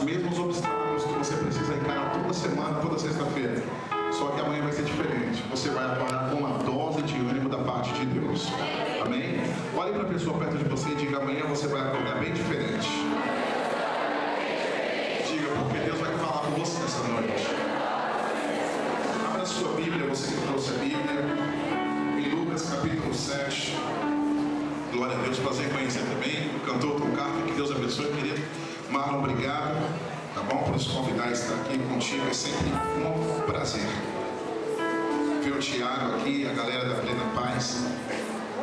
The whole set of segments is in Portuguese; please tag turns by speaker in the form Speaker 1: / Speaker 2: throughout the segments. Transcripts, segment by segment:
Speaker 1: mesmos obstáculos que você precisa encarar toda semana, toda sexta-feira. Só que amanhã vai ser diferente. Você vai acordar com uma dose de ânimo da parte de Deus. Amém? Olhe para a pessoa perto de você e diga: amanhã você vai acordar bem diferente. Diga, porque Deus vai falar com você essa noite. Abra a sua Bíblia, você que trouxe a Bíblia, em Lucas capítulo 7. Glória a Deus, prazer em conhecer também o cantor Tom Carter. Que Deus abençoe, querido. Marlon, obrigado, tá bom, por nos convidar a estar aqui contigo. É sempre um prazer ver o Tiago aqui, a galera da Plena Paz.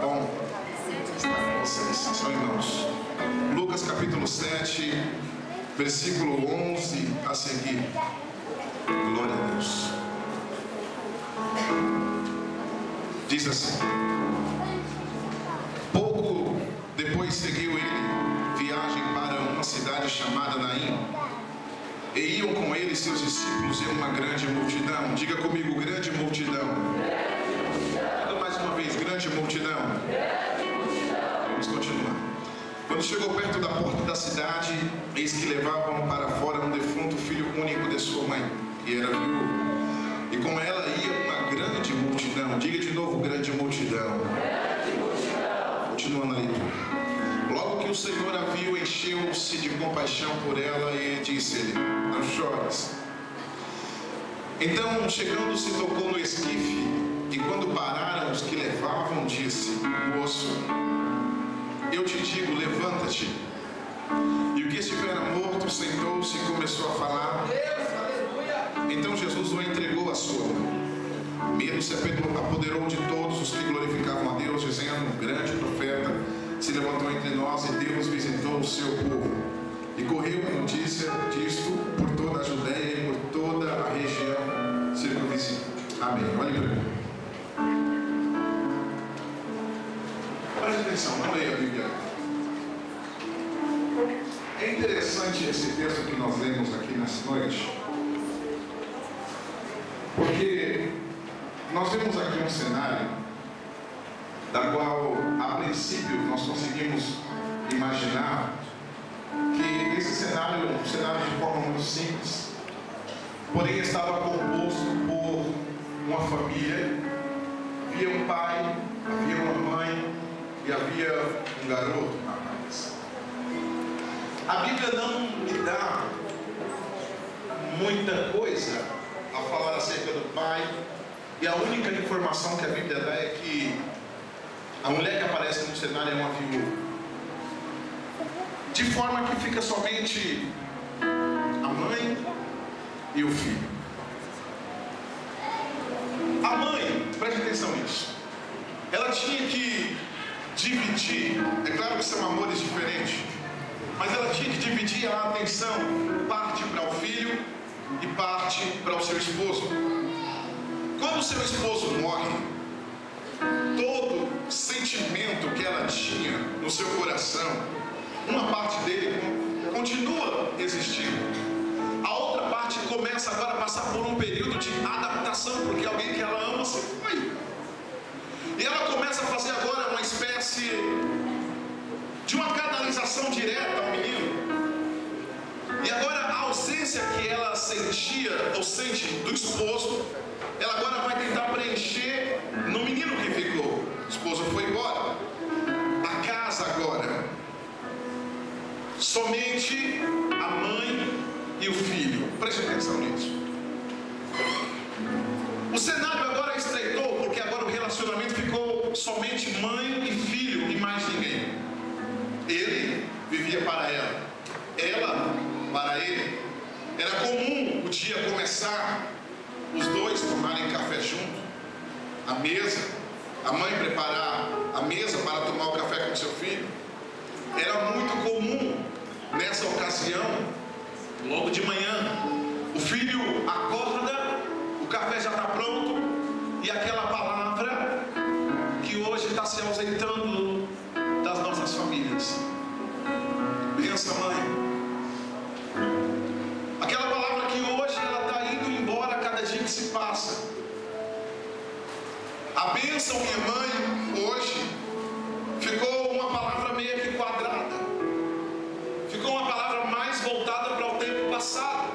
Speaker 1: Bom estar com vocês, são irmãos. Lucas capítulo 7, versículo 11 a seguir. Glória a Deus. Diz assim: pouco depois seguiu ele viagem para uma cidade chamada Naim, e iam com ele seus discípulos e uma grande multidão. Diga comigo: grande multidão. Diga mais uma vez: grande multidão. Vamos continuar. Quando chegou perto da porta da cidade, eis que levavam para fora um defunto filho único de sua mãe, que era viúva, e com ela ia uma grande multidão. Diga de novo: grande multidão. Continuando a leitura. Logo que o Senhor a viu, encheu-se de compaixão por ela e disse-lhe: não chores. Então, chegando-se, tocou no esquife, e quando pararam os que levavam, disse: moço, eu te digo, levanta-te. E o que estivera morto sentou-se e começou a falar. Então Jesus o entregou à sua mão. Medo se apoderou de todos os que glorificavam a Deus, dizendo: um grande profeta se levantou entre nós, e Deus visitou o seu povo. E correu a notícia disto por toda a Judéia e por toda a região circunvizinha. Amém. Olhe para mim. Preste atenção, não leia a Bíblia. É interessante esse texto que nós lemos aqui nessa noite, porque nós vemos aqui um cenário da qual, a princípio, nós conseguimos imaginar que esse cenário é um cenário de forma muito simples, porém estava composto por uma família. Havia um pai, havia uma mãe e havia um garoto, um rapaz. A Bíblia não me dá muita coisa a falar acerca do pai, e a única informação que a Bíblia dá é que a mulher que aparece no cenário é uma viúva, de forma que fica somente a mãe e o filho. A mãe, preste atenção nisso, ela tinha que dividir, é claro que são amores diferentes, mas ela tinha que dividir a atenção, parte para o filho e parte para o seu esposo. Quando o seu esposo morre, todo sentimento que ela tinha no seu coração, uma parte dele continua existindo. A outra parte começa agora a passar por um período de adaptação, porque alguém que ela ama se foi. E ela começa a fazer agora uma espécie de uma canalização direta ao menino. E agora a ausência que ela sentia ou sente do esposo, ela agora vai tentar preencher no menino que ficou. O esposo foi embora. A casa agora, somente a mãe e o filho. Preste atenção nisso. O cenário agora estreitou, porque agora o relacionamento ficou somente mãe e filho e mais ninguém. Ele vivia para ela para ele. Era comum o dia começar, os dois tomarem café junto, à mesa, a mãe preparar a mesa para tomar o café com seu filho. Era muito comum nessa ocasião, logo de manhã, o filho acorda, o café já está pronto, e aquela palavra que hoje está se ausentando das nossas famílias: bença, mãe. Aquela palavra que hoje ela está indo embora a cada dia que se passa. A bênção, minha mãe, hoje ficou uma palavra meio que quadrada. Ficou uma palavra mais voltada para o tempo passado.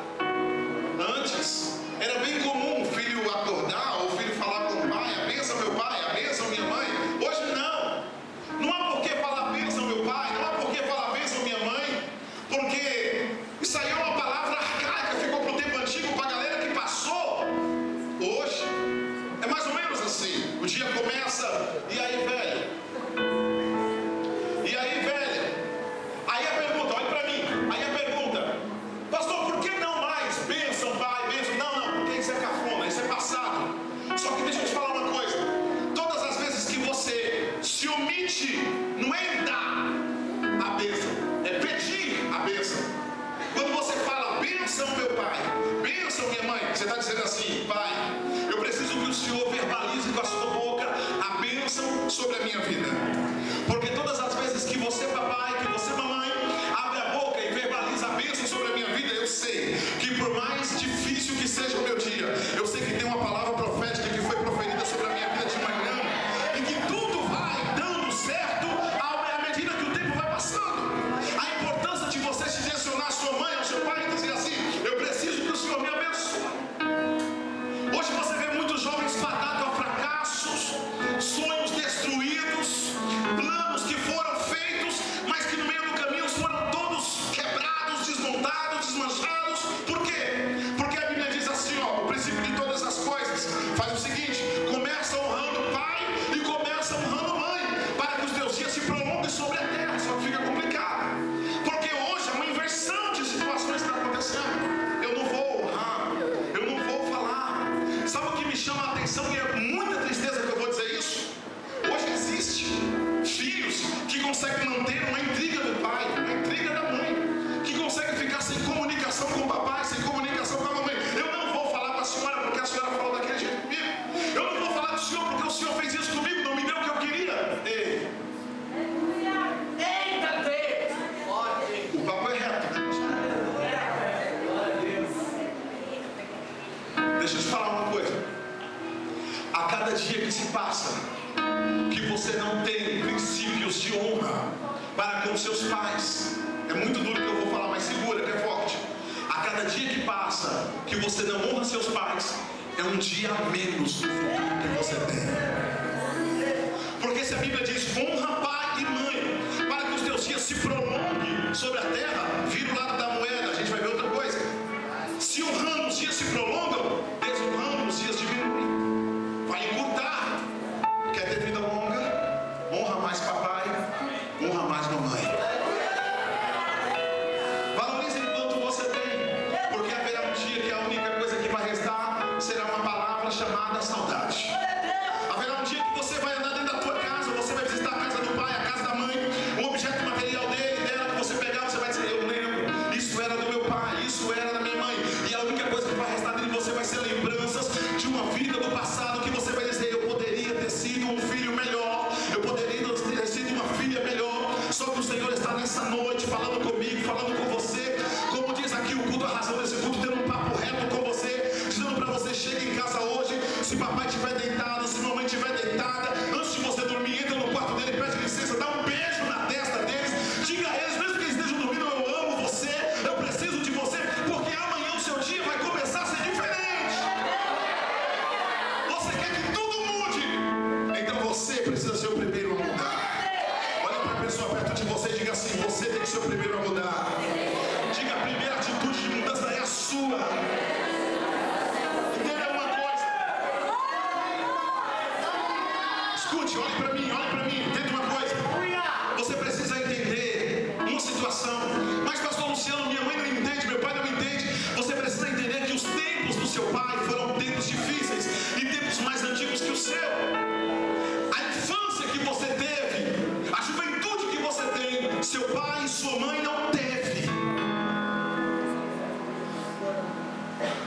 Speaker 1: Antes, era bem comum o filho acordar, ou o filho falar com o pai, a bênção meu pai, a bênção minha mãe. Hoje não. Não há por que falar a bênção meu pai, não há por que falar a bênção minha mãe, porque isso aí é uma palavra arcaica, ficou para o tempo antigo, para a galera que passou. Hoje, é mais ou menos assim. O dia começa, e aí, velho? E aí, velho? Aí a pergunta, olha para mim, aí a pergunta, pastor, por que não mais bênção, pai, bênção? Não, porque isso é cafona, isso é passado. Só que deixa eu te falar uma coisa, todas as vezes que você se omite, não é dar a bênção, é pedir a bênção. Quando você fala bênção meu pai, bênção minha mãe, você está dizendo assim, pai, eu preciso que o Senhor verbalize com a sua boca a bênção sobre a minha vida. Porque todas as vezes que você, papai, que você, mamãe, abre a boca e verbaliza a bênção sobre a minha vida, eu sei que por mais difícil que seja o meu dia, eu sei que tem uma palavra profética que foi proferida sobre a minha vida de manhã, e que tudo vai dando certo à medida que o tempo vai passando. A importância de você se direcionar à sua mãe, ao seu pai, e dizer assim, eu preciso que o Senhor me abençoe. Hoje você vê muitos jovens fadados a fracassos, sonhos destruídos, planos que foram feitos, mas que no meio do caminho foram todos quebrados, desmontados, desmanchados. Por quê? Porque a Bíblia diz assim, ó, o princípio de todas as coisas faz o seguinte, começa honrando o pai e começa honrando a mãe, para que os teus dias se prolonguem sobre a terra. Só que fica complicado, porque hoje é uma inversão de situações que está acontecendo. Eu não vou honrar, eu não vou falar. Sabe o que me chama a atenção e é muita tristeza que eu vou dizer isso? Hoje existe filhos que conseguem manter uma intriga do pai, uma intriga da mãe, que conseguem ficar sem comunicação com o papai, sem comunicação com a mamãe. Eu não vou falar com a senhora porque a senhora falou daquele jeito comigo. Eu não vou falar com o senhor porque o senhor fez isso comigo, não me deu o que eu queria. Ei.
Speaker 2: Eita Deus!
Speaker 1: O papo é reto, né? Deixa eu te falar uma coisa. A cada dia que se passa, que você não tem princípios de honra para com seus pais, é muito duro que eu vou falar, mas segura, que é forte. A cada dia que passa, que você não honra seus pais, é um dia a menos no futuro que você tem. Porque se a Bíblia diz, honra pai e mãe, para que os teus dias se prolonguem sobre a terra, vira o lado da moeda, a gente vai ver outra coisa. Se honrando os dias se prolongam, desonrando os dias diminuem. Vai encurtar. Quer ter vida longa? Honra mais papai, honra mais mamãe. Valorize enquanto você tem, porque haverá um dia que a única coisa que vai restar será uma palavra chamada saudade. Haverá um dia que você vai andar dentro da tua casa, você vai visitar a casa do pai, a casa da mãe, um objeto material dele, dela, que você pegar, você vai dizer, eu lembro, isso era do meu pai, isso era da minha mãe, e a única coisa que vai restar dele de você vai ser lembranças de uma vida do passado, que você vai dizer, eu poderia ter sido um filho melhor, eu poderia ter sido uma filha melhor, só que o Senhor está nessa noite falando comigo, falando com você, como diz aqui o culto, a razão desse culto, tendo um papo reto com você, dizendo para você, chega em casa hoje, se papai estiver deitado, se mamãe estiver deitada, antes de você dormir, entra no quarto dele, pede licença, dá um beijo na testa deles, diga a eles, mesmo que eles estejam dormindo, eu amo você, eu preciso de você, porque amanhã o seu dia vai começar a ser diferente. Você quer que tudo mude? Então você precisa ser o primeiro a mudar. Olha para a pessoa perto de você e diga assim, você tem que ser o primeiro a mudar. Diga, a primeira atitude de mudança é a sua. Entenda uma coisa. Escute, olhe para mim, entenda uma coisa. Você precisa entender uma situação. Mas pastor Luciano, minha mãe não entende, meu pai não entende. Você precisa entender que os tempos do seu pai foram tempos difíceis e tempos mais antigos que o seu. A infância que você teve, a juventude que você tem, seu pai e sua mãe não teve.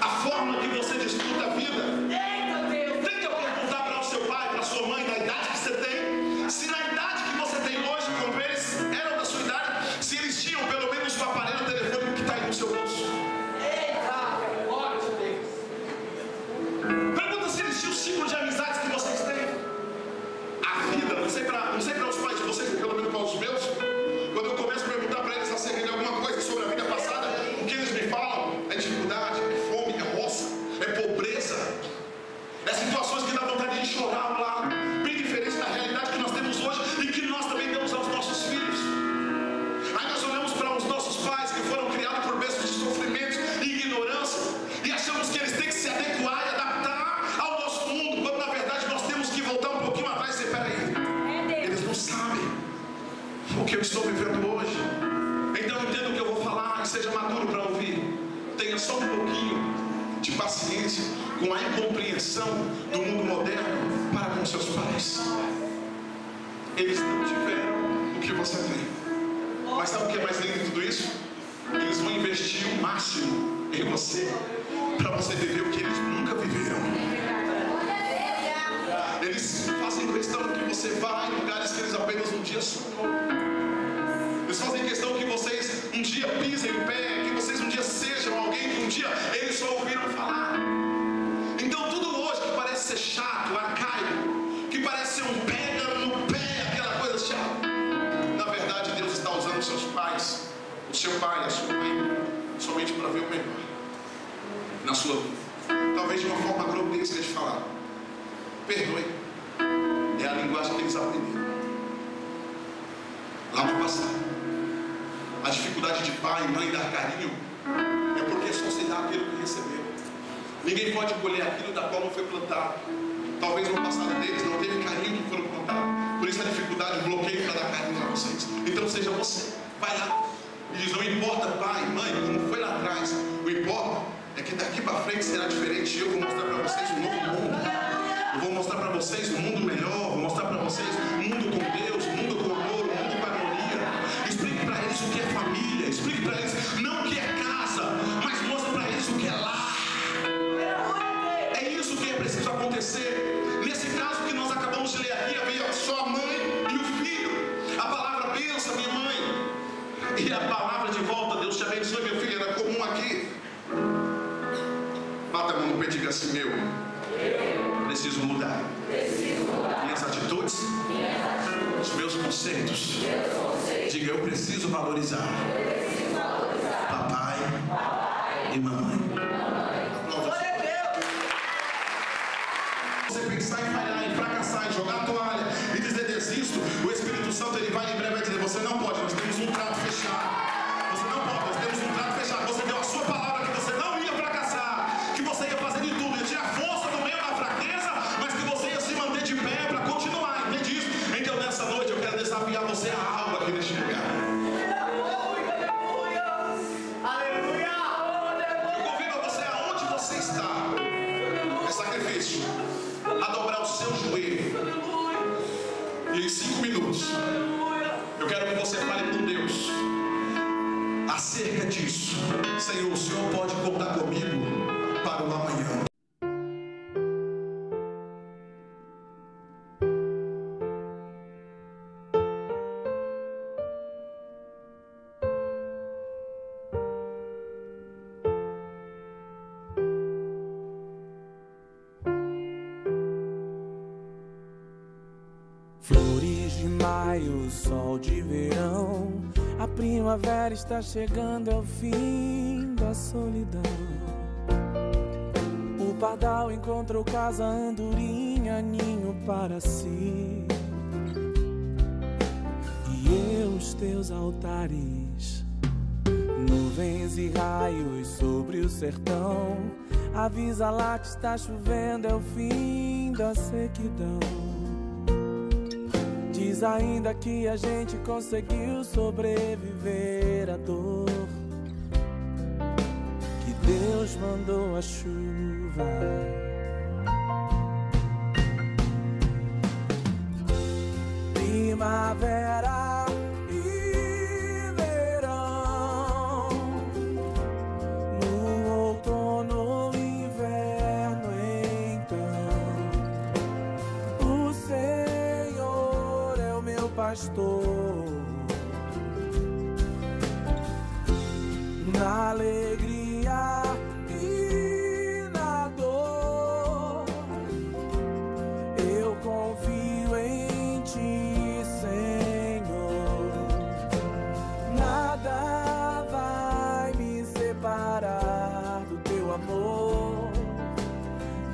Speaker 1: A forma que você desfruta a vida. Tenta perguntar para o seu pai, para a sua mãe, na idade que você tem, se na idade que você tem hoje, quando eles eram da sua idade, se eles tinham pelo menos o aparelho telefônico que está aí no seu bolso. Pergunta se eles tinham o ciclo de amizades que vocês têm. A vida, não sei para os pais de vocês, pelo menos para os meus, quando eu começo a perguntar para eles acerca de alguma coisa sobre a vida passada, o que eles me falam? tenha só um pouquinho de paciência com a incompreensão do mundo moderno para com seus pais. Eles não tiveram o que você tem. Mas sabe o que é mais lindo de tudo isso? Eles vão investir o máximo em você, para você viver o que eles nunca viveram. Eles fazem questão que você vá em lugares que eles apenas um dia sonhou. Eles fazem questão que vocês um dia pisem o pé, que vocês um dia sejam alguém que um dia eles só ouviram falar. Então tudo hoje que parece ser chato, arcaico, que parece ser um pega no pé, aquela coisa chata, na verdade Deus está usando seus pais, o seu pai, a sua mãe, somente para ver o melhor na sua vida. Talvez de uma forma grotesca de falar. Perdoe. É a linguagem que eles aprenderam lá no passado. A dificuldade de pai e mãe dar carinho é porque só se dá aquilo que recebeu. Ninguém pode colher aquilo da qual não foi plantado. Talvez no passado deles não teve carinho que foram plantados. Por isso a dificuldade, o bloqueio para dar carinho a vocês. Então seja você. Vai lá. E diz, não importa pai, mãe, como foi lá atrás. O importa é que daqui para frente será diferente. Eu vou mostrar para vocês um novo mundo. Eu vou mostrar para vocês um mundo melhor. Vou mostrar para vocês um mundo com Deus, um mundo com amor, um mundo com harmonia. Explique para eles o que é família. Explique para eles não o que é casa, mas mostre para eles o que é lar. É isso que é preciso acontecer. Nesse caso que nós acabamos de ler aqui, havia só a mãe e o filho. A palavra bênção, minha mãe. E a palavra de volta, Deus te abençoe, meu filho, era comum aqui. Bata a mão no pé e diga assim, eu preciso mudar. Minhas atitudes, os meus conceitos. Diga, eu preciso valorizar papai e mamãe. Você pensar em falhar, em fracassar, em jogar a toalha e dizer desisto, o Espírito Santo ele vai em breve dizer, você não pode, nós temos um trato fechado. Você não pode, nós temos um trato fechado. Você deu a sua palavra que você não ia fracassar, que você ia fazer de tudo, ia tirar força do meio da fraqueza, mas que você ia se manter de pé para continuar, entende isso? Então nessa noite eu quero desafiar você a algo aqui neste lugar. Eu convido você aonde você está, é sacrifício, a dobrar o seu joelho. E em 5 minutos eu quero que você fale com Deus acerca disso. Senhor, o Senhor pode contar comigo para o amanhã.
Speaker 2: Flores de maio, sol de verão, a primavera está chegando, é o fim da solidão. O pardal encontrou casa, andorinha, ninho para si. E eu, os teus altares, nuvens e raios sobre o sertão. Avisa lá que está chovendo, é o fim da sequidão. Diz ainda que a gente conseguiu sobreviver à dor, que Deus mandou a chuva. Primavera e verão, no outono, inverno, então o Senhor é o meu pastor. Na alegria e na dor, eu confio em ti, Senhor. Nada vai me separar do teu amor.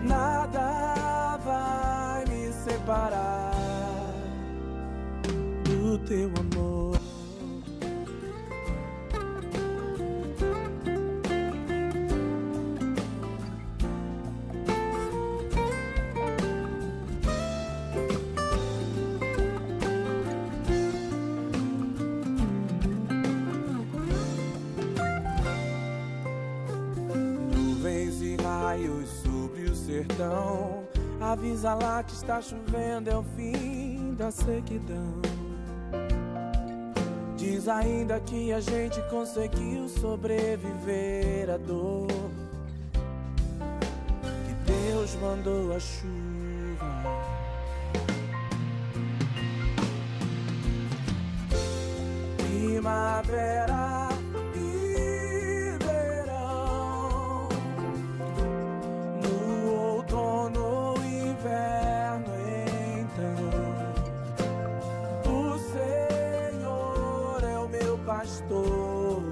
Speaker 2: Nada vai me separar do teu amor. raios sobre o sertão. Avisa lá que está chovendo, é o fim da sequidão. Diz ainda que a gente conseguiu sobreviver à dor, que Deus mandou a chuva. Primavera e verão, no outono ou inverno, então o Senhor é o meu pastor.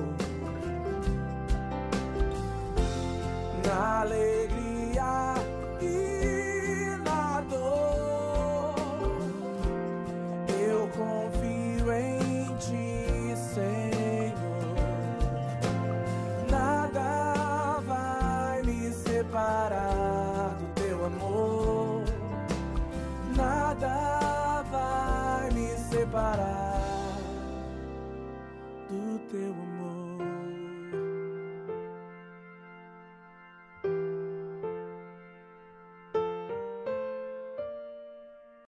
Speaker 2: Na alegria e na dor, eu confio em Ti, Senhor. Nada vai me separar do Teu amor. Nada vai me separar